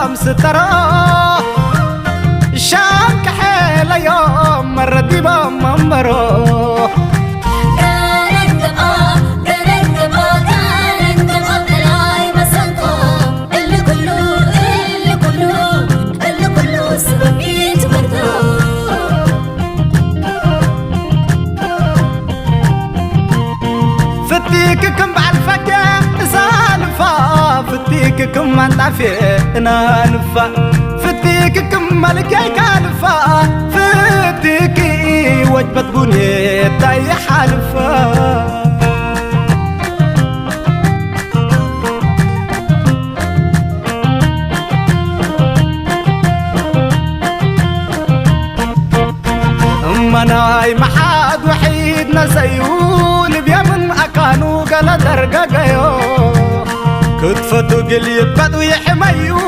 يوم سترا شانك حيل يوم مردي بمنبرو فتيك كم بعالفقة سالفة فتيك كم انتعفينا نفا فتيك كم ملكي كالفا فتيك وجبة بني تاي حالفا مناي محاد وحيد نسيول بيمن أكانو قال درقاقيو كتفتو قليب بدو يحميو